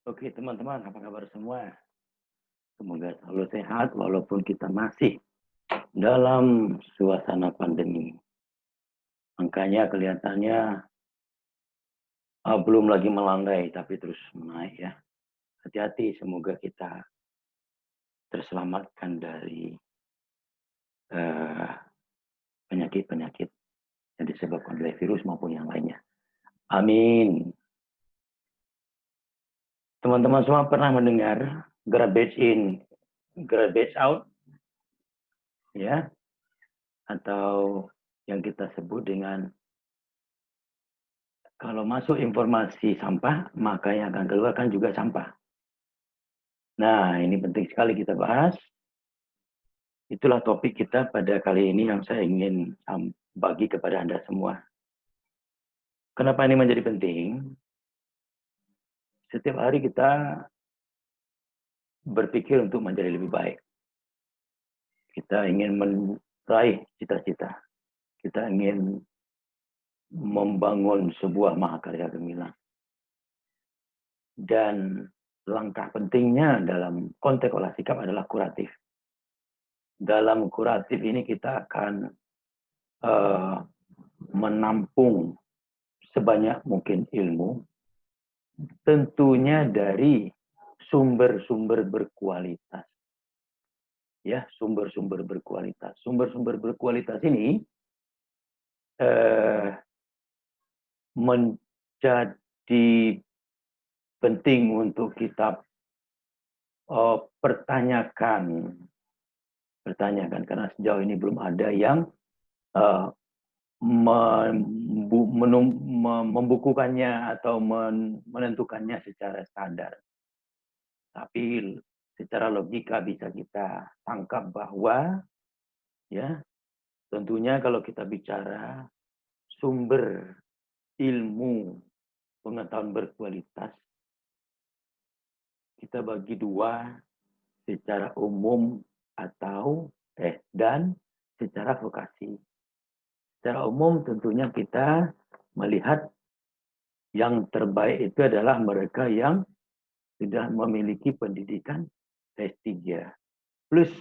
Oke teman-teman, apa kabar semua? Semoga selalu sehat walaupun kita masih dalam suasana pandemi. Angkanya kelihatannya belum lagi melandai tapi terus naik ya. Hati-hati, semoga kita terselamatkan dari penyakit-penyakit yang disebabkan oleh virus maupun yang lainnya. Amin. Teman-teman semua pernah mendengar garbage in, garbage out? Ya, atau yang kita sebut dengan kalau masuk informasi sampah, maka yang akan keluar kan juga sampah. Nah, ini penting sekali kita bahas. Itulah topik kita pada kali ini yang saya ingin bagi kepada Anda semua. Kenapa ini menjadi penting? Setiap hari kita berpikir untuk menjadi lebih baik. Kita ingin meraih cita-cita. Kita ingin membangun sebuah mahakarya gemilang. Dan langkah pentingnya dalam konteks olah sikap adalah kuratif. Dalam kuratif ini kita akan menampung sebanyak mungkin ilmu, tentunya dari sumber-sumber berkualitas. Ya, sumber-sumber berkualitas. Sumber-sumber berkualitas ini menjadi penting untuk kita pertanyakan karena sejauh ini belum ada yang membukukannya atau menentukannya secara standar. Tapi secara logika bisa kita tangkap bahwa ya tentunya kalau kita bicara sumber ilmu pengetahuan berkualitas, kita bagi dua, secara umum atau dan secara vokasi. Secara umum tentunya kita melihat yang terbaik itu adalah mereka yang sudah memiliki pendidikan S3 plus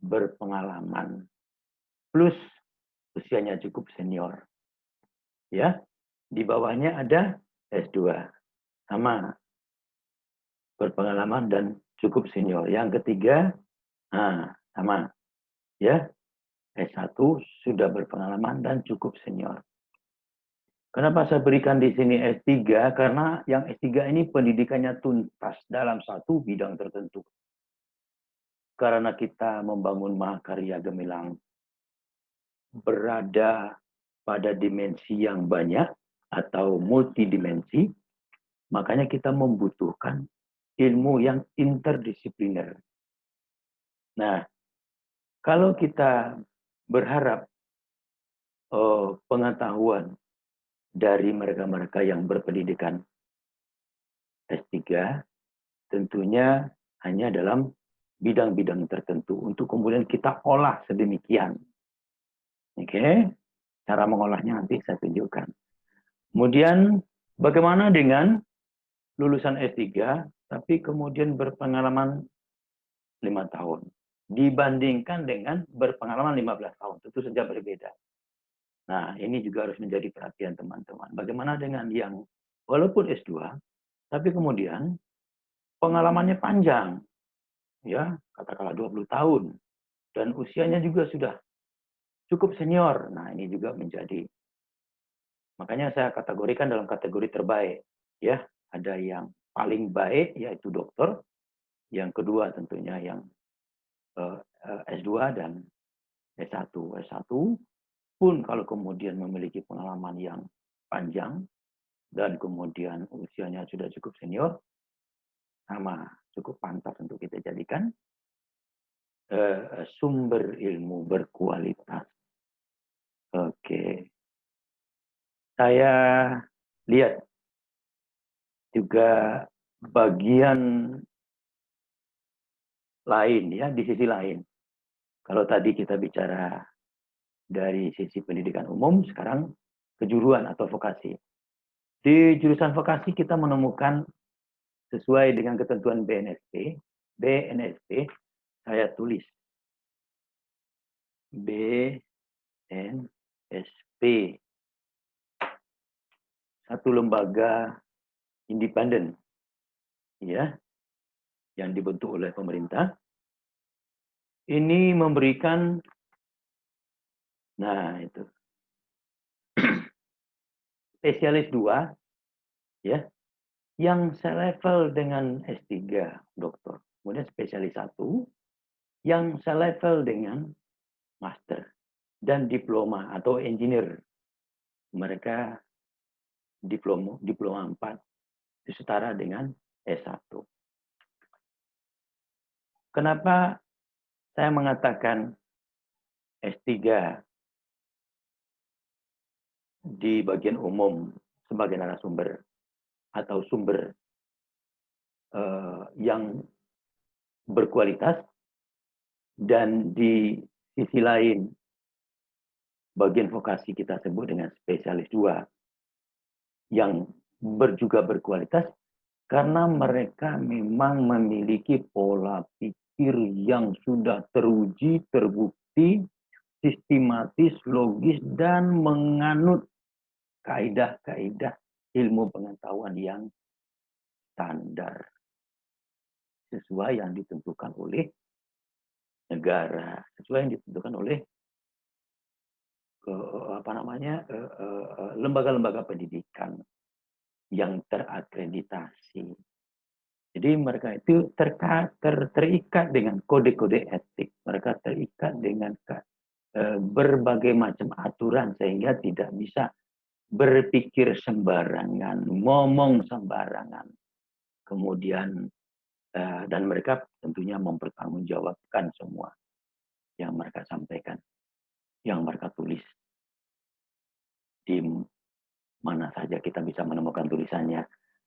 berpengalaman plus usianya cukup senior. Ya, di bawahnya ada S2 sama berpengalaman dan cukup senior. Yang ketiga sama ya, S1 sudah berpengalaman dan cukup senior. Kenapa saya berikan di sini S3? Karena yang S3 ini pendidikannya tuntas dalam satu bidang tertentu. Karena kita membangun mahakarya gemilang berada pada dimensi yang banyak atau multidimensi, makanya kita membutuhkan ilmu yang interdisipliner. Nah, kalau kita berharap pengetahuan dari mereka-mereka yang berpendidikan S3, tentunya hanya dalam bidang-bidang tertentu untuk kemudian kita olah sedemikian. Oke, cara mengolahnya nanti saya tunjukkan. Kemudian bagaimana dengan lulusan S3 tapi kemudian berpengalaman 5 tahun dibandingkan dengan berpengalaman 15 tahun, tentu saja berbeda. Nah, ini juga harus menjadi perhatian teman-teman. Bagaimana dengan yang walaupun S2 tapi kemudian pengalamannya panjang, ya, katakanlah 20 tahun, dan usianya juga sudah cukup senior. Nah, ini juga menjadi, makanya saya kategorikan dalam kategori terbaik. Ya, ada yang paling baik, yaitu dokter. Yang kedua tentunya yang S2 dan S1. S1 pun kalau kemudian memiliki pengalaman yang panjang, dan kemudian usianya sudah cukup senior, sama cukup pantas untuk kita jadikan sumber ilmu berkualitas. Oke. Saya lihat juga bagian lain ya, di sisi lain. Kalau tadi kita bicara dari sisi pendidikan umum, sekarang kejuruan atau vokasi. Di jurusan vokasi kita menemukan sesuai dengan ketentuan BNSP, saya tulis BNSP, satu lembaga independen, ya, yang dibentuk oleh pemerintah. Ini memberikan, nah itu, spesialis 2, ya, yang selevel dengan S3, doktor. Kemudian spesialis 1, yang selevel dengan master. Dan diploma atau engineer. Mereka diploma 4, itu setara dengan S1. Kenapa saya mengatakan S3 di bagian umum sebagai narasumber atau sumber yang berkualitas, dan di sisi lain bagian vokasi kita sebut dengan spesialis 2 yang juga berkualitas, karena mereka memang memiliki pola pikir yang sudah teruji, terbukti, sistematis, logis, dan menganut kaidah-kaidah ilmu pengetahuan yang standar sesuai yang ditentukan oleh negara, sesuai yang ditentukan oleh lembaga-lembaga pendidikan yang terakreditasi. Jadi mereka itu terikat dengan kode-kode etik, mereka terikat dengan berbagai macam aturan sehingga tidak bisa berpikir sembarangan, ngomong sembarangan. Kemudian dan mereka tentunya mempertanggungjawabkan semua yang mereka sampaikan, yang mereka tulis. Di mana saja kita bisa menemukan tulisannya.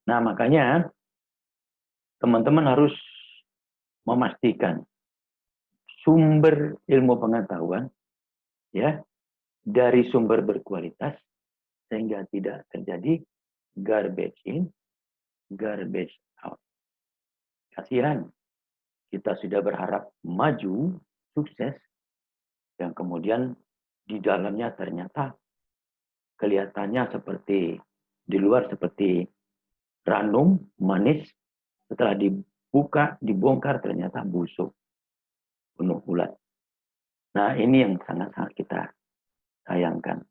Nah, makanya teman-teman harus memastikan sumber ilmu pengetahuan, ya, dari sumber berkualitas sehingga tidak terjadi garbage in, garbage out. Kasihan kita sudah berharap maju, sukses, yang kemudian di dalamnya ternyata kelihatannya seperti di luar seperti ranum, manis, setelah dibuka, dibongkar ternyata busuk, penuh ulat. Nah, ini yang sangat-sangat kita sayangkan.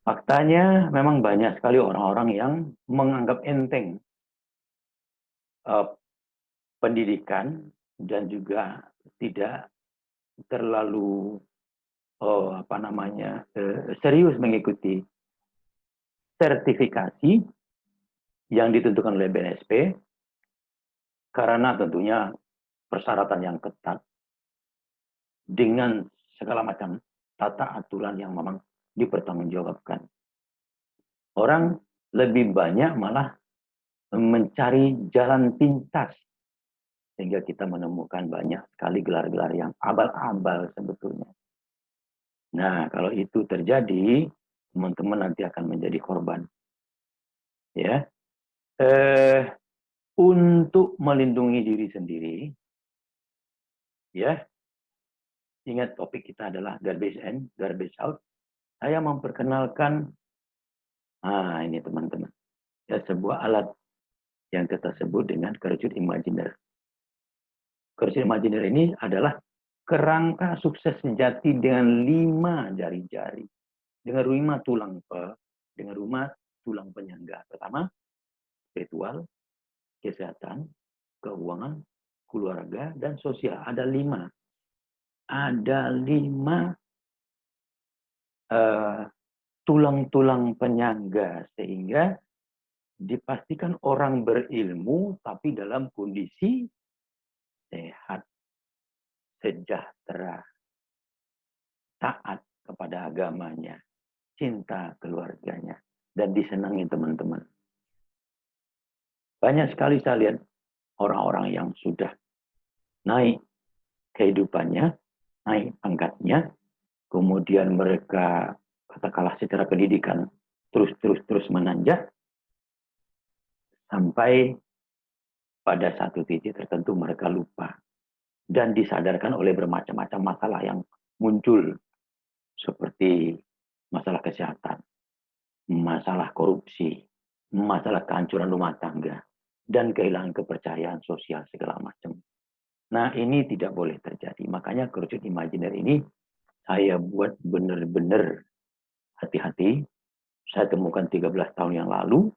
Faktanya memang banyak sekali orang-orang yang menganggap enteng pendidikan dan juga tidak terlalu serius mengikuti sertifikasi yang ditentukan oleh BNSP, karena tentunya persyaratan yang ketat dengan segala macam tata aturan yang memang dipertanggungjawabkan. Orang lebih banyak malah mencari jalan pintas sehingga kita menemukan banyak sekali gelar-gelar yang abal-abal sebetulnya. Nah, kalau itu terjadi, teman-teman nanti akan menjadi korban. Ya, untuk melindungi diri sendiri, ya, ingat topik kita adalah garbage in, garbage out. Saya memperkenalkan, ini teman-teman, ya, sebuah alat yang kita sebut dengan kerucut imajiner. Kerucut imajiner ini adalah kerangka sukses sejati dengan 5 jari-jari, dengan 5 tulang penyangga. Pertama, spiritual, kesehatan, keuangan, keluarga, dan sosial. Ada 5. Ada 5 tulang-tulang penyangga, sehingga dipastikan orang berilmu tapi dalam kondisi sehat, sejahtera, taat kepada agamanya, cinta keluarganya, dan disenangi teman-teman. Banyak sekali saya lihat orang-orang yang sudah naik kehidupannya, naik pangkatnya, kemudian mereka katakanlah secara pendidikan terus menanjak, Sampai pada satu titik tertentu mereka lupa. Dan disadarkan oleh bermacam-macam masalah yang muncul. Seperti masalah kesehatan, masalah korupsi, masalah kehancuran rumah tangga, dan kehilangan kepercayaan sosial segala macam. Nah, ini tidak boleh terjadi. Makanya kerucut imajiner ini saya buat benar-benar hati-hati. Saya temukan 13 tahun yang lalu.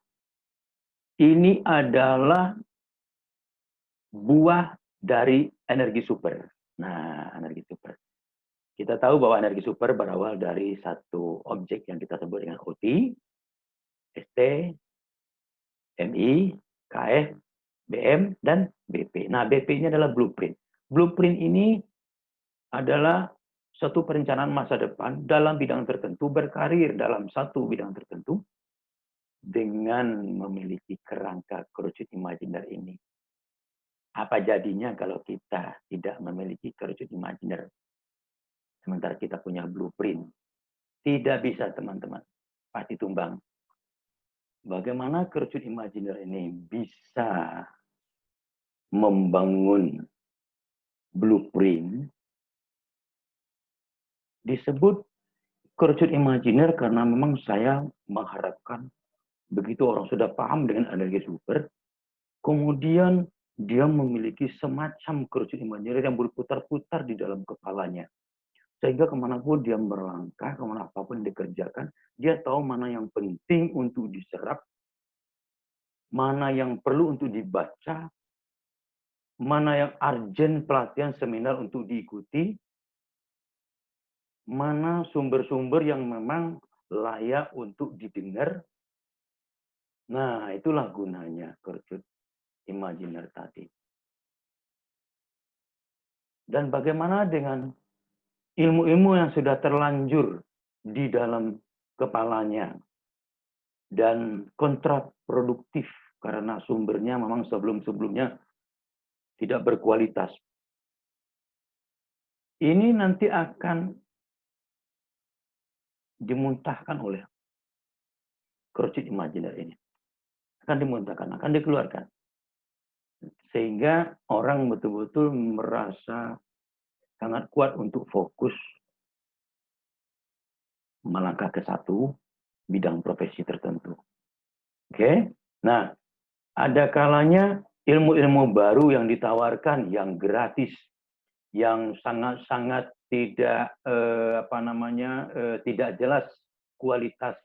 Ini adalah buah dari energi super. Nah, energi super. Kita tahu bahwa energi super berawal dari satu objek yang kita sebut dengan OT, ST, MI, KF, BM, dan BP. Nah, BP ini adalah blueprint. Blueprint ini adalah suatu perencanaan masa depan dalam bidang tertentu, berkarir dalam satu bidang tertentu, dengan memiliki kerangka kerucut imajiner ini. Apa jadinya kalau kita tidak memiliki kerucut imajiner? Sementara kita punya blueprint. Tidak bisa, teman-teman. Pasti tumbang. Bagaimana kerucut imajiner ini bisa membangun blueprint? Disebut kerucut imajiner karena memang saya mengharapkan begitu orang sudah paham dengan energi super, kemudian dia memiliki semacam kerucut imajiner yang berputar-putar di dalam kepalanya. Sehingga kemanapun dia melangkah, kemana apapun dikerjakan, dia tahu mana yang penting untuk diserap, mana yang perlu untuk dibaca, mana yang urgent pelatihan seminar untuk diikuti, mana sumber-sumber yang memang layak untuk didengar. Nah, itulah gunanya kerucut imajiner tadi. Dan bagaimana dengan ilmu-ilmu yang sudah terlanjur di dalam kepalanya dan kontraproduktif karena sumbernya memang sebelum-sebelumnya tidak berkualitas. Ini nanti akan dimuntahkan oleh kerucut imajiner ini. Akan dimuntahkan, akan dikeluarkan. Sehingga orang betul-betul merasa sangat kuat untuk fokus melangkah ke satu bidang profesi tertentu. Oke? Nah, ada kalanya ilmu-ilmu baru yang ditawarkan, yang gratis, yang sangat-sangat tidak tidak jelas kualitas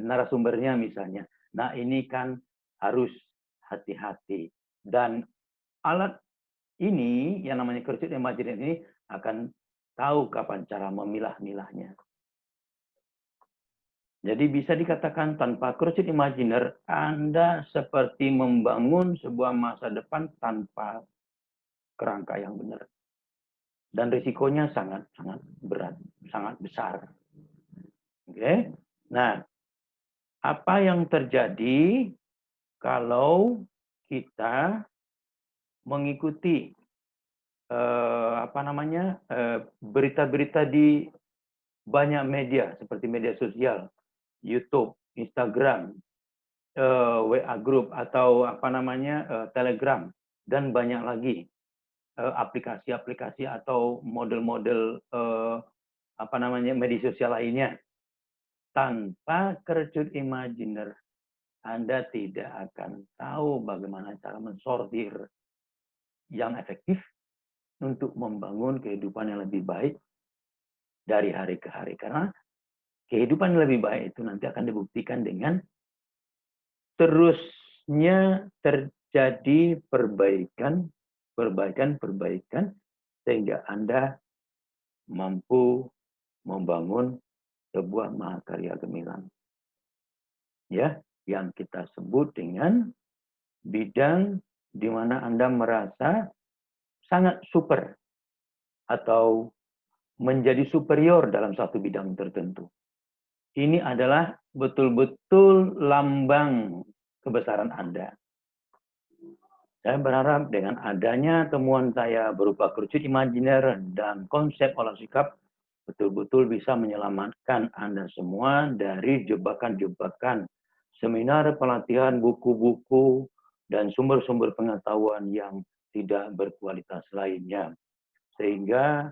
narasumbernya misalnya. Nah, ini kan harus hati-hati. Dan alat ini yang namanya kerucut imajiner ini akan tahu kapan cara memilah-milahnya. Jadi bisa dikatakan tanpa kerucut imajiner, Anda seperti membangun sebuah masa depan tanpa kerangka yang benar. Dan risikonya sangat-sangat berat, sangat besar. Oke. Nah, apa yang terjadi kalau kita mengikuti berita-berita di banyak media seperti media sosial, YouTube, Instagram, WA Group atau Telegram, dan banyak lagi aplikasi-aplikasi atau model-model media sosial lainnya. Tanpa kerucut imajiner, Anda tidak akan tahu bagaimana cara mensortir yang efektif untuk membangun kehidupan yang lebih baik dari hari ke hari. Karena kehidupan yang lebih baik itu nanti akan dibuktikan dengan terusnya terjadi perbaikan, sehingga Anda mampu membangun sebuah mahakarya gemilang. Ya, yang kita sebut dengan bidang di mana Anda merasa sangat super atau menjadi superior dalam satu bidang tertentu. Ini adalah betul-betul lambang kebesaran Anda. Saya berharap dengan adanya temuan saya berupa kerucut imajiner dan konsep olah sikap betul-betul bisa menyelamatkan Anda semua dari jebakan-jebakan seminar, pelatihan, buku-buku, dan sumber-sumber pengetahuan yang tidak berkualitas lainnya. Sehingga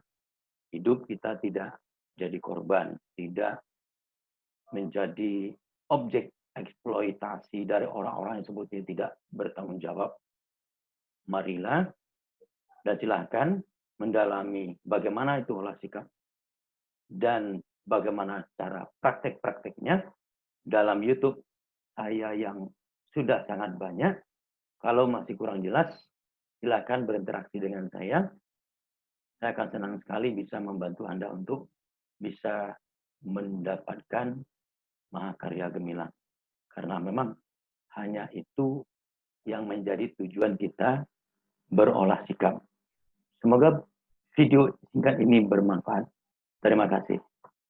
hidup kita tidak jadi korban, tidak menjadi objek eksploitasi dari orang-orang yang sebutnya tidak bertanggung jawab. Marilah dan silahkan mendalami bagaimana itu olah sikap dan bagaimana cara praktek-prakteknya dalam YouTube saya yang sudah sangat banyak. Kalau masih kurang jelas, silakan berinteraksi dengan saya. Saya akan senang sekali bisa membantu Anda untuk bisa mendapatkan mahakarya gemilang. Karena memang hanya itu yang menjadi tujuan kita berolah sikap. Semoga video singkat ini bermanfaat. Terima kasih.